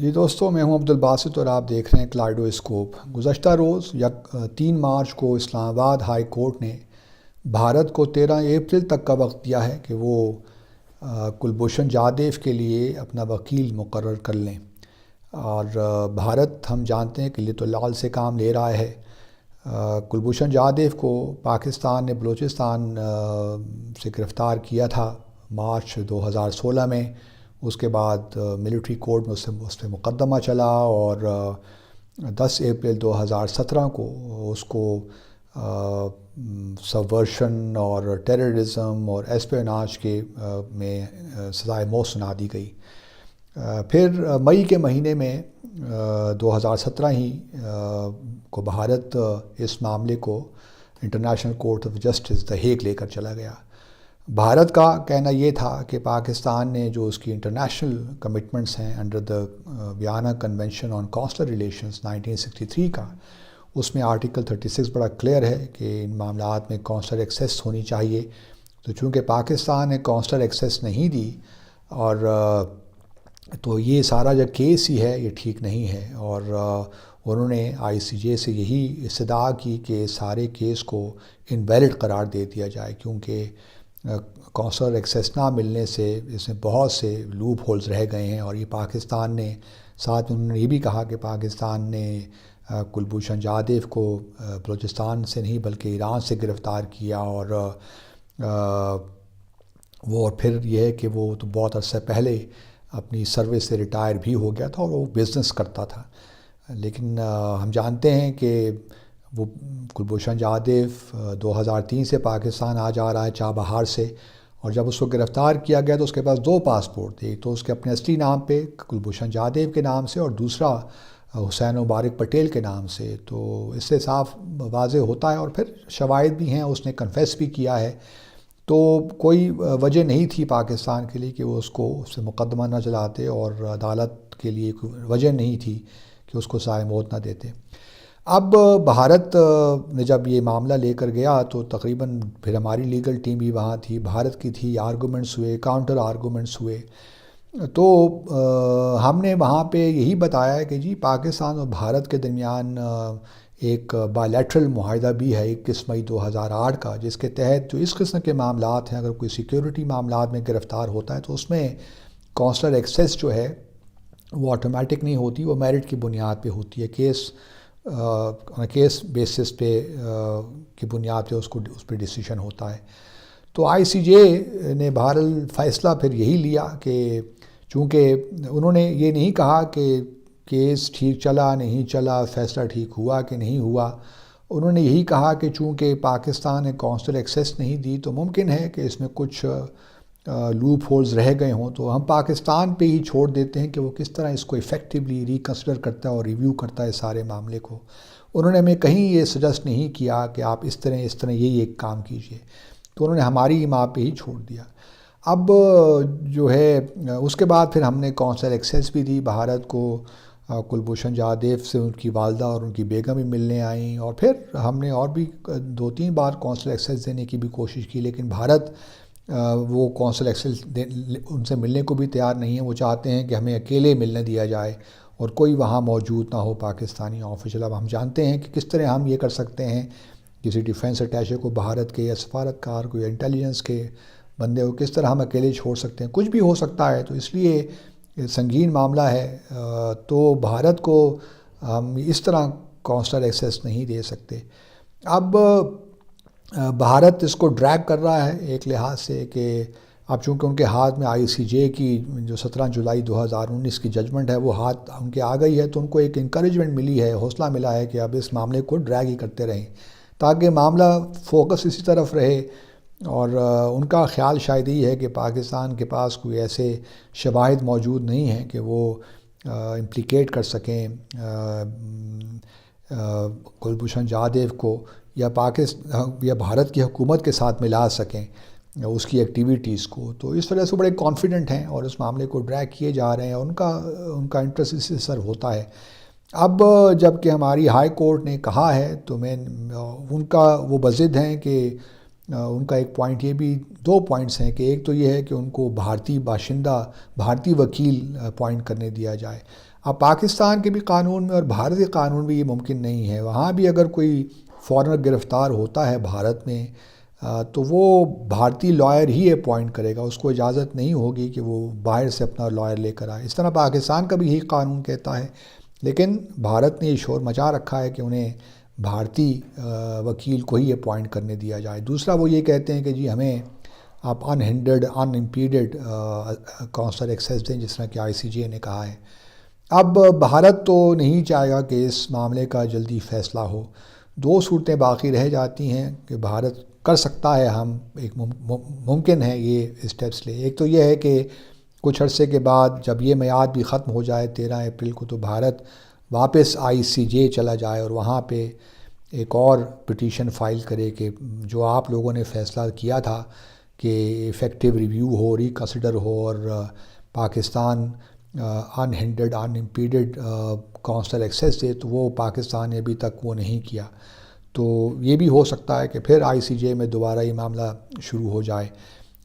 جی دوستو، میں ہوں عبدالباسط اور آپ دیکھ رہے ہیں کلائڈو اسکوپ۔ گزشتہ روز 3 مارچ کو اسلام آباد ہائی کورٹ نے بھارت کو 13 اپریل تک کا وقت دیا ہے کہ وہ کلبھوشن جادیو کے لیے اپنا وکیل مقرر کر لیں، اور بھارت ہم جانتے ہیں کہ لت و لال سے کام لے رہا ہے۔ کلبھوشن جادیو کو پاکستان نے بلوچستان سے گرفتار کیا تھا مارچ 2016 میں۔ اس کے بعد ملٹری کورٹ میں اس پہ مقدمہ چلا، اور 10 اپریل 2017 کو اس کو سبورشن اور ٹیررزم اور ایسپیوناج کے میں سزائے موت سنا دی گئی۔ پھر مئی کے مہینے میں 2017 ہی کو بھارت اس معاملے کو international court of justice the Hague لے کر چلا گیا۔ بھارت کا کہنا یہ تھا کہ پاکستان نے جو اس کی انٹرنیشنل کمٹمنٹس ہیں under the Vienna Convention on Consular Relations 1963 کا، اس میں آرٹیکل 36 بڑا کلیئر ہے کہ ان معاملات میں کانسولر ایکسیس ہونی چاہیے۔ تو چونکہ پاکستان نے کانسولر ایکسیس نہیں دی، اور تو یہ سارا جو کیس ہی ہے یہ ٹھیک نہیں ہے، اور انہوں نے آئی سی جے سے یہی استدعا کی کہ سارے کیس کو انویلڈ قرار دے دیا جائے، کیونکہ کانسولر ایکسیس نہ ملنے سے اس میں بہت سے لوپ ہولز رہ گئے ہیں۔ اور یہ پاکستان نے ساتھ میں انہوں نے یہ بھی کہا کہ پاکستان نے کلبھوشن جادیو کو بلوچستان سے نہیں بلکہ ایران سے گرفتار کیا، اور وہ پھر یہ ہے کہ وہ تو بہت عرصہ پہلے اپنی سروس سے ریٹائر بھی ہو گیا تھا اور وہ بزنس کرتا تھا۔ لیکن ہم جانتے ہیں کہ وہ کلبھوشن جادیو 2003 سے پاکستان آ جا رہا ہے چابہار سے، اور جب اس کو گرفتار کیا گیا تو اس کے پاس 2 پاسپورٹ تھے، ایک تو اس کے اپنے اصلی نام پہ کلبھوشن جادیو کے نام سے، اور دوسرا حسین مبارک پٹیل کے نام سے۔ تو اس سے صاف واضح ہوتا ہے، اور پھر شواہد بھی ہیں، اس نے کنفیس بھی کیا ہے۔ تو کوئی وجہ نہیں تھی پاکستان کے لیے کہ وہ اس سے مقدمہ نہ چلاتے، اور عدالت کے لیے کوئی وجہ نہیں تھی کہ اس کو سزائے موت نہ دیتے۔ اب بھارت نے جب یہ معاملہ لے کر گیا تو تقریباً پھر ہماری لیگل ٹیم بھی وہاں تھی، بھارت کی تھی، آرگومنٹس ہوئے، کاؤنٹر آرگومنٹس ہوئے۔ تو ہم نے وہاں پہ یہی بتایا کہ جی پاکستان اور بھارت کے درمیان ایک بائیلیٹرل معاہدہ بھی ہے 21 مئی 2008 کا، جس کے تحت جو اس قسم کے معاملات ہیں، اگر کوئی سیکیورٹی معاملات میں گرفتار ہوتا ہے تو اس میں کانسولر ایکسیس جو ہے وہ آٹومیٹک نہیں ہوتی، وہ میرٹ کی بنیاد پہ ہوتی ہے، کیس بیسس پہ کی بنیاد پہ اس پہ ڈیسیشن ہوتا ہے۔ تو آئی سی جے نے بہرحال فیصلہ پھر یہی لیا کہ چونکہ انہوں نے یہ نہیں کہا کہ کیس ٹھیک چلا نہیں چلا، فیصلہ ٹھیک ہوا کہ نہیں ہوا، انہوں نے یہی کہا کہ چونکہ پاکستان نے کانسولر ایکسیس نہیں دی تو ممکن ہے کہ اس میں کچھ لوپ ہولز رہ گئے ہوں، تو ہم پاکستان پہ ہی چھوڑ دیتے ہیں کہ وہ کس طرح اس کو ایفیکٹیولی ریکنسیڈر کرتا ہے اور ریویو کرتا ہے سارے معاملے کو۔ انہوں نے ہمیں کہیں یہ سجیسٹ نہیں کیا کہ آپ اس طرح یہی ایک کام کیجئے، تو انہوں نے ہماری ماں پہ ہی چھوڑ دیا۔ اب جو ہے اس کے بعد پھر ہم نے کانسولر ایکسیس بھی دی بھارت کو، کلبھوشن جادیو سے ان کی والدہ اور ان کی بیگم بھی ملنے آئیں، اور پھر ہم نے اور بھی 2-3 بار کانسولر ایکسیس دینے کی بھی کوشش کی، لیکن بھارت وہ کانسولر ایکسیس ان سے ملنے کو بھی تیار نہیں ہے۔ وہ چاہتے ہیں کہ ہمیں اکیلے ملنے دیا جائے اور کوئی وہاں موجود نہ ہو پاکستانی آفیشل۔ اب ہم جانتے ہیں کہ کس طرح ہم یہ کر سکتے ہیں، کسی ڈیفینس اٹیچے کو بھارت کے یا سفارتکار کو یا انٹیلیجنس کے بندے کو کس طرح ہم اکیلے چھوڑ سکتے ہیں، کچھ بھی ہو سکتا ہے۔ تو اس لیے سنگین معاملہ ہے، تو بھارت کو ہم اس طرح کانسولر ایکسیس نہیں دے سکتے۔ اب بھارت اس کو ڈریگ کر رہا ہے ایک لحاظ سے کہ اب چونکہ ان کے ہاتھ میں آئی سی جے کی جو 17 جولائی 2019 کی ججمنٹ ہے وہ ہاتھ ان کے آ گئی ہے، تو ان کو ایک انکریجمنٹ ملی ہے، حوصلہ ملا ہے کہ اب اس معاملے کو ڈریگ ہی کرتے رہیں تاکہ معاملہ فوکس اسی طرف رہے۔ اور ان کا خیال شاید یہ ہے کہ پاکستان کے پاس کوئی ایسے شواہد موجود نہیں ہیں کہ وہ امپلیکیٹ کر سکیں کلبھوشن جادیو کو، یا بھارت کی حکومت کے ساتھ ملا سکیں اس کی ایکٹیویٹیز کو۔ تو اس وجہ سے بڑے کانفیڈنٹ ہیں اور اس معاملے کو ڈریگ کیے جا رہے ہیں، ان کا انٹرسٹ اس سے سر ہوتا ہے۔ اب جب کہ ہماری ہائی کورٹ نے کہا ہے تو ان کا وہ بضد ہیں کہ ان کا ایک پوائنٹ یہ بھی، دو پوائنٹس ہیں کہ ایک تو یہ ہے کہ ان کو بھارتی باشندہ، بھارتی وکیل اپوائنٹ کرنے دیا جائے۔ اب پاکستان کے بھی قانون میں اور بھارت کے قانون میں یہ ممکن نہیں ہے۔ وہاں بھی اگر کوئی فارنر گرفتار ہوتا ہے بھارت میں تو وہ بھارتی لائر ہی اپوائنٹ کرے گا، اس کو اجازت نہیں ہوگی کہ وہ باہر سے اپنا لائر لے کر آئے۔ اس طرح پاکستان کا بھی یہی قانون کہتا ہے، لیکن بھارت نے یہ شور مچا رکھا ہے کہ انہیں بھارتی وکیل کو ہی اپوائنٹ کرنے دیا جائے۔ دوسرا وہ یہ کہتے ہیں کہ جی ہمیں آپ ان ہنڈرڈ ان امپیڈڈ کونسلر ایکسیس دیں، جس طرح کہ ICJ نے کہا ہے۔ اب بھارت تو نہیں چاہے گا کہ اس معاملے کا جلدی فیصلہ ہو۔ دو صورتیں باقی رہ جاتی ہیں کہ بھارت کر سکتا ہے، ہم ایک ممکن ہے یہ اسٹیپس لے۔ ایک تو یہ ہے کہ کچھ عرصے کے بعد جب یہ میعاد بھی ختم ہو جائے 13 اپریل کو، تو بھارت واپس ICJ چلا جائے اور وہاں پہ ایک اور پٹیشن فائل کرے کہ جو آپ لوگوں نے فیصلہ کیا تھا کہ ایفیکٹو ریویو ہو، ریکنسیڈر ہو اور پاکستان ان ہنڈرڈ ان امپیڈڈ کونسلر ایکسیس دے، تو وہ پاکستان نے ابھی تک وہ نہیں کیا۔ تو یہ بھی ہو سکتا ہے کہ پھر ICJ میں دوبارہ یہ معاملہ شروع ہو جائے۔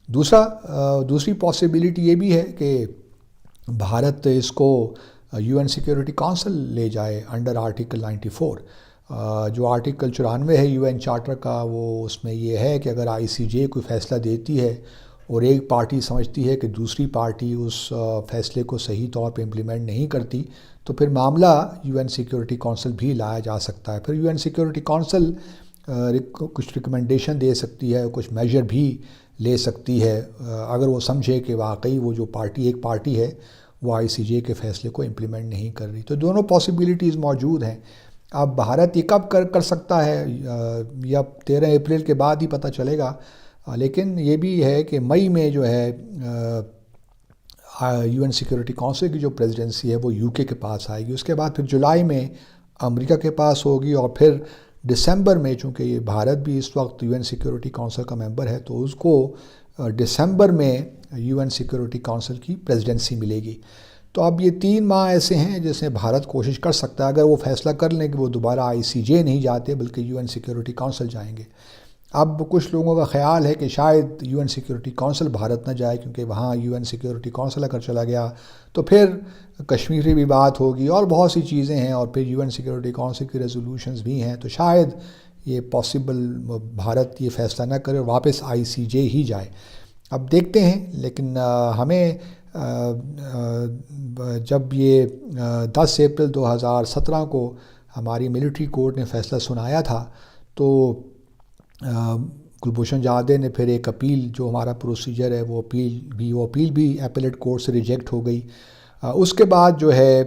دوسری پاسبلٹی یہ بھی ہے کہ بھارت اس کو UN سیکیورٹی کونسل لے جائے انڈر آرٹیکل 94۔ جو آرٹیکل 94 ہے UN چارٹر کا، وہ اس میں یہ ہے کہ اگر ICJ کوئی فیصلہ دیتی ہے اور ایک پارٹی سمجھتی ہے کہ دوسری پارٹی اس فیصلے کو صحیح طور پہ امپلیمنٹ نہیں کرتی، تو پھر معاملہ UN سیکیورٹی کونسل بھی لایا جا سکتا ہے۔ پھر UN سیکیورٹی کونسل کچھ ریکمنڈیشن دے سکتی ہے، کچھ میجر بھی لے سکتی ہے اگر وہ سمجھے کہ واقعی وہ جو ایک پارٹی ہے وہ ICJ کے فیصلے کو امپلیمنٹ نہیں کر رہی۔ تو دونوں پاسبلٹیز موجود ہیں۔ اب بھارت یہ کب کر سکتا ہے، یا 13 اپریل کے بعد ہی پتہ چلے گا، لیکن یہ بھی ہے کہ مئی میں جو ہے UN سیکیورٹی کونسل کی جو پریزیڈنسی ہے وہ UK کے پاس آئے گی، اس کے بعد پھر جولائی میں امریکہ کے پاس ہوگی، اور پھر دسمبر میں، چونکہ یہ بھارت بھی اس وقت UN سیکیورٹی کونسل کا ممبر ہے، تو اس کو دسمبر میں UN سیکیورٹی کونسل کی پریزیڈنسی ملے گی۔ تو اب یہ 3 ماہ ایسے ہیں جس میں بھارت کوشش کر سکتا ہے، اگر وہ فیصلہ کر لیں کہ وہ دوبارہ ICJ نہیں جاتے بلکہ UN سیکیورٹی کونسل جائیں گے۔ اب کچھ لوگوں کا خیال ہے کہ شاید UN سیکیورٹی کونسل بھارت نہ جائے، کیونکہ وہاں UN سیکیورٹی کونسل اگر چلا گیا تو پھر کشمیر کی بھی بات ہوگی اور بہت سی چیزیں ہیں، اور پھر UN سیکیورٹی کونسل کی ریزولوشنز بھی ہیں، تو شاید یہ پاسبل بھارت یہ فیصلہ نہ کرے اور واپس ICJ ہی جائے۔ اب دیکھتے ہیں، لیکن ہمیں جب یہ 10 اپریل 2017 کو ہماری ملٹری کورٹ نے فیصلہ سنایا تھا، تو کلبھوشن جادھو نے پھر ایک اپیل، جو ہمارا پروسیجر ہے وہ اپیل بھی ایپلیٹ کورٹ سے ریجیکٹ ہو گئی۔ اس کے بعد جو ہے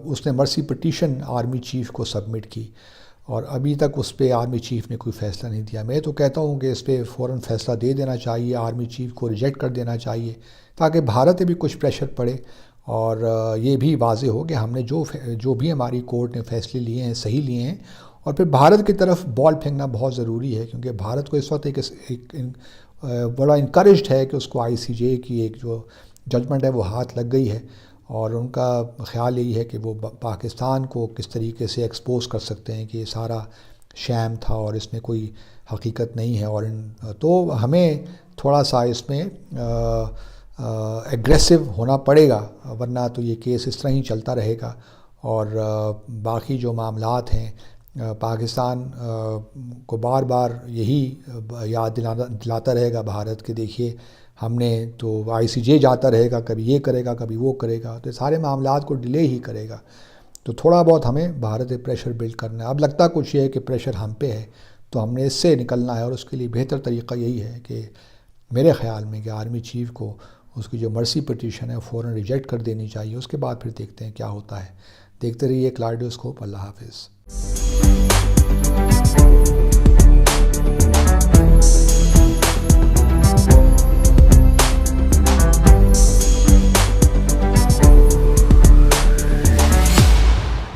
اس نے مرسی پٹیشن آرمی چیف کو سبمٹ کی، اور ابھی تک اس پہ آرمی چیف نے کوئی فیصلہ نہیں دیا۔ میں تو کہتا ہوں کہ اس پہ فوراً فیصلہ دے دینا چاہیے، آرمی چیف کو ریجیکٹ کر دینا چاہیے، تاکہ بھارت پہ بھی کچھ پریشر پڑے، اور یہ بھی واضح ہو کہ ہم نے جو بھی ہماری کورٹ نے فیصلے لیے ہیں صحیح لیے ہیں، اور پھر بھارت کی طرف بال پھینکنا بہت ضروری ہے، کیونکہ بھارت کو اس وقت ایک بڑا انکریجڈ ہے کہ اس کو ICJ کی ایک جو ججمنٹ ہے وہ ہاتھ لگ گئی ہے، اور ان کا خیال یہی ہے کہ وہ پاکستان کو کس طریقے سے ایکسپوز کر سکتے ہیں کہ یہ سارا شام تھا اور اس میں کوئی حقیقت نہیں ہے۔ اور تو ہمیں تھوڑا سا اس میں ایگریسو ہونا پڑے گا، ورنہ تو یہ کیس اس طرح ہی چلتا رہے گا، اور باقی جو معاملات ہیں پاکستان کو بار بار یہی یاد دلاتا رہے گا بھارت کہ دیکھیے ہم نے تو ICJ جاتا رہے گا، کبھی یہ کرے گا کبھی وہ کرے گا، تو سارے معاملات کو ڈیلے ہی کرے گا۔ تو تھوڑا بہت ہمیں بھارت پہ پریشر بلڈ کرنا ہے۔ اب لگتا کچھ یہ ہے کہ پریشر ہم پہ ہے، تو ہم نے اس سے نکلنا ہے، اور اس کے لیے بہتر طریقہ یہی ہے کہ میرے خیال میں کہ آرمی چیف کو اس کی جو مرسی پٹیشن ہے فوراً ریجیکٹ کر دینی چاہیے۔ اس کے بعد پھر دیکھتے ہیں کیا ہوتا ہے۔ دیکھتے رہیے کلیڈوسکوپ۔ اللہ حافظ۔